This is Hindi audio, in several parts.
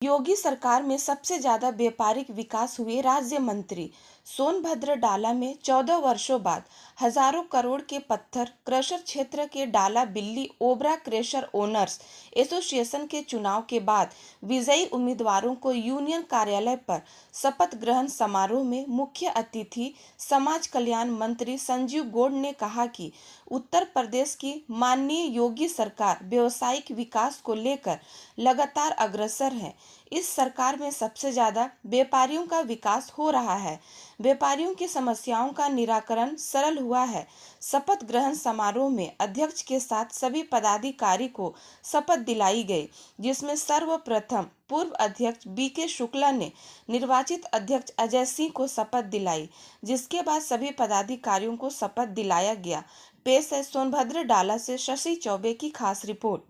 योगी सरकार में सबसे ज्यादा व्यापारिक विकास हुए राज्य मंत्री सोनभद्र डाला में 14 वर्षों बाद हजारों करोड़ के पत्थर क्रशर क्षेत्र के डाला बिल्ली ओबरा क्रशर ओनर्स एसोसिएशन के चुनाव के बाद विजयी उम्मीदवारों को यूनियन कार्यालय पर शपथ ग्रहण समारोह में मुख्य अतिथि समाज कल्याण मंत्री संजीव गौड़ ने कहा कि उत्तर प्रदेश की माननीय योगी सरकार व्यावसायिक विकास को लेकर लगातार अग्रसर है। इस सरकार में सबसे ज्यादा व्यापारियों का विकास हो रहा है। व्यापारियों की समस्याओं का निराकरण सरल हुआ है। शपथ ग्रहण समारोह में अध्यक्ष के साथ सभी पदाधिकारी को शपथ दिलाई गई, जिसमें सर्वप्रथम पूर्व अध्यक्ष बीके शुक्ला ने निर्वाचित अध्यक्ष अजय सिंह को शपथ दिलाई, जिसके बाद सभी पदाधिकारियों को शपथ दिलाया गया। पेश है सोनभद्र डाला से शशि चौबे की खास रिपोर्ट।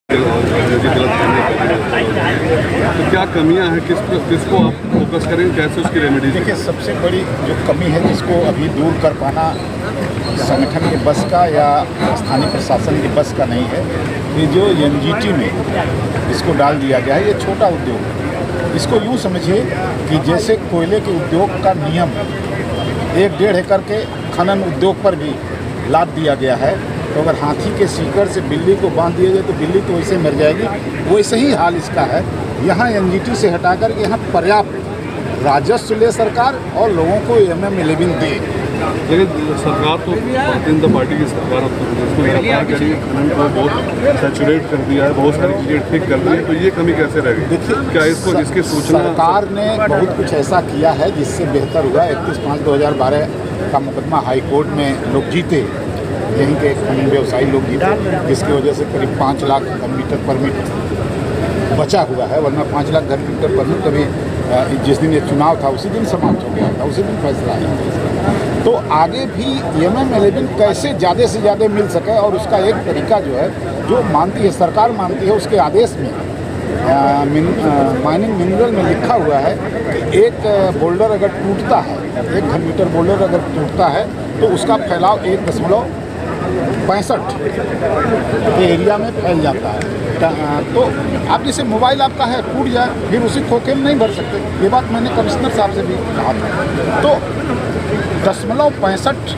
तो क्या कमियां हैं, किसको आप फोकस करें, कैसे उसकी रेमेडी? देखिए, सबसे बड़ी जो कमी है जिसको अभी दूर कर पाना संगठन के बस का या स्थानीय प्रशासन के बस का नहीं है, ये जो एनजीटी में इसको डाल दिया गया है, ये छोटा उद्योग है। इसको यूँ समझिए कि जैसे कोयले के उद्योग का नियम 1-1.5 एकड़ के खनन उद्योग पर भी लाद दिया गया है, तो अगर हाथी के सीकर से बिल्ली को बांध दिया जाए तो बिल्ली तो वैसे मर जाएगी, वैसे ही हाल इसका है। यहाँ एनजीटी से हटाकर के यहाँ पर्याप्त राजस्व ले सरकार और लोगों को MM11 दे। लेकिन सरकार तो जनता पार्टी की सरकार खनन को बहुत सैचुरेट कर दिया है, बहुत सारी चीज़ें ठीक कर दी है, तो ये कमी कैसे रहेगी? देखिए, क्या इसको इसकी सूचना सरकार ने बहुत कुछ ऐसा किया है जिससे बेहतर हुआ। 31/5/2012 का मुकदमा हाई कोर्ट में लोग जीते, यहीं के खनन व्यवसायी लोग जीते, जिसकी वजह से करीब 5 लाख घन-मीटर परमिट बचा हुआ है, वरना 5 लाख घन-मीटर परमिट कभी जिस दिन ये चुनाव था उसी दिन समाप्त हो गया था, उसी दिन फैसला आया। तो आगे भी MM11 कैसे ज़्यादा से ज़्यादा मिल सके, और उसका एक तरीका जो है, जो मानती है सरकार मानती है, उसके आदेश में माइनिंग मिनरल में लिखा हुआ है कि एक बोल्डर अगर टूटता है, 1 घन-मीटर बोल्डर अगर टूटता है तो उसका फैलाव 1.65 के एरिया में फैल जाता है। तो आप जैसे मोबाइल आपका है, टूट जाए, फिर उसी खोखे में नहीं भर सकते। ये बात मैंने कमिश्नर साहब से भी कहा था। तो 0.65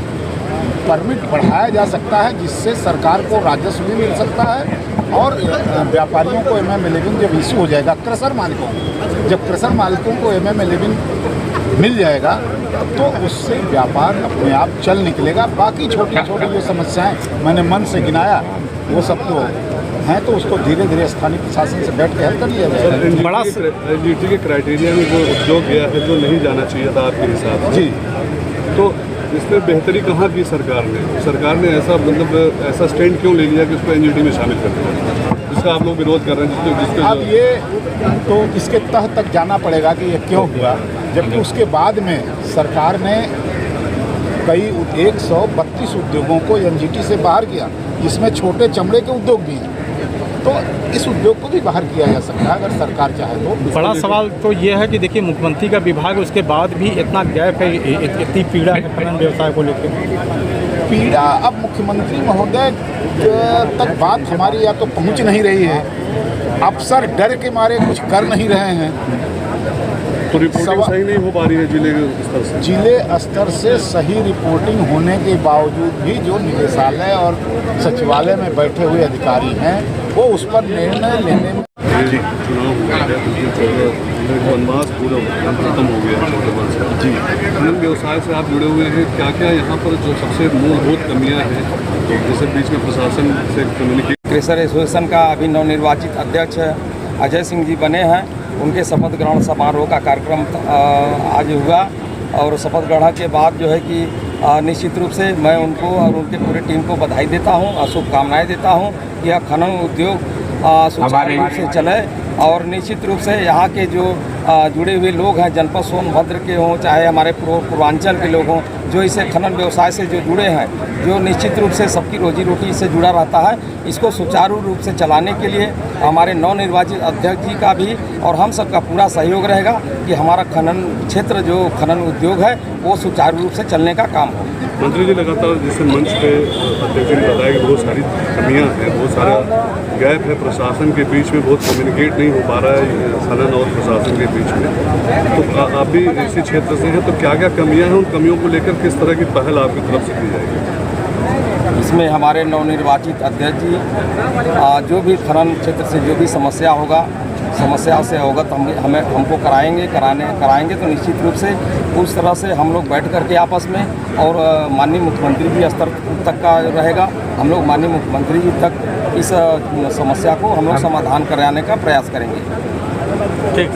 परमिट बढ़ाया जा सकता है, जिससे सरकार को राजस्व भी मिल सकता है और व्यापारियों को MM11 जब इशू हो जाएगा, क्रशर मालिकों को, जब क्रशर मालिकों को MM11 मिल जाएगा तो उससे व्यापार अपने आप चल निकलेगा। बाकी छोटी छोटी जो समस्याएं मैंने मन से गिनाया वो सब तो हैं, तो उसको धीरे धीरे स्थानीय प्रशासन से बैठ के हल कर लिया जाएगा। बड़ा एनजीटी के क्राइटेरिया में जो उद्योग गया है, जो नहीं जाना चाहिए था आपके हिसाब से, जी, तो इसमें बेहतरी कहाँ की सरकार ने ऐसा स्टैंड क्यों ले लिया कि उसको एनजीटी में शामिल कर दिया, जिसका आप लोग विरोध कर रहे हैं? अब ये तो इसके तह तक जाना पड़ेगा कि ये क्यों हुआ, जबकि उसके बाद में सरकार ने कई 132 उद्योगों को एनजीटी से बाहर किया, जिसमें छोटे चमड़े के उद्योग भी हैं। तो इस उद्योग को भी बाहर किया जा सकता है अगर सरकार चाहे तो। बड़ा सवाल तो ये है कि देखिए, मुख्यमंत्री का विभाग, उसके बाद भी इतना गैप है, इतनी पीड़ा है खनन व्यवसाय को लेकर। पीड़ा अब मुख्यमंत्री महोदय तक बात हमारी या तो पहुंच नहीं रही है, अफसर डर के मारे कुछ कर नहीं रहे हैं, तो रिपोर्टिंग सही नहीं हो पा रही है जिले स्तर से सही रिपोर्टिंग होने के बावजूद भी जो निदेशालय और सचिवालय में बैठे हुए अधिकारी हैं वो उस पर निर्णय लेने में वनवास पूरा खत्म हो गया जी। खनन व्यवसाय से आप जुड़े हुए हैं, क्या क्या यहाँ पर जो सबसे मूलभूत कमियाँ हैं, तो जैसे बीच में प्रशासन से कम्युनिकेट? क्रशर एसोसिएशन का अभी नवनिर्वाचित अध्यक्ष अजय सिंह जी बने हैं, उनके शपथ ग्रहण समारोह का कार्यक्रम आज हुआ, और शपथ ग्रहण के बाद जो है कि निश्चित रूप से मैं उनको और उनके पूरे टीम को बधाई देता हूं और शुभकामनाएं देता हूं कि यह खनन उद्योग सुचारू रूप से चले, और निश्चित रूप से यहाँ के जो जुड़े हुए लोग हैं, जनपद सोनभद्र के हों चाहे हमारे पूर्वांचल के लोग हों, जो इसे खनन व्यवसाय से जो जुड़े हैं, जो निश्चित रूप से सबकी रोजी रोटी से जुड़ा रहता है, इसको सुचारू रूप से चलाने के लिए हमारे नवनिर्वाचित अध्यक्ष जी का भी और हम सबका पूरा सहयोग रहेगा कि हमारा खनन क्षेत्र जो खनन उद्योग है वो सुचारू रूप से चलने का काम हो। मंत्री जी लगातार जैसे मंच पे अध्यक्ष जी ने बताया कि बहुत सारी कमियां हैं, बहुत सारा गैप है प्रशासन के बीच में, बहुत कम्युनिकेट नहीं हो पा रहा है खनन और प्रशासन के बीच में। तो आप भी इसी क्षेत्र से हैं, तो क्या क्या कमियां हैं, उन कमियों को लेकर किस तरह की पहल आपकी तरफ से की जाएगी? इसमें हमारे नवनिर्वाचित अध्यक्ष जी जो भी खनन क्षेत्र से जो भी समस्या से अवगत हमको कराएंगे तो निश्चित रूप से उस तरह से हम लोग बैठ करके आपस में, और माननीय मुख्यमंत्री जी स्तर तक का रहेगा, हम लोग माननीय मुख्यमंत्री जी तक इस समस्या को हम लोग समाधान कराने का प्रयास करेंगे। ठीक।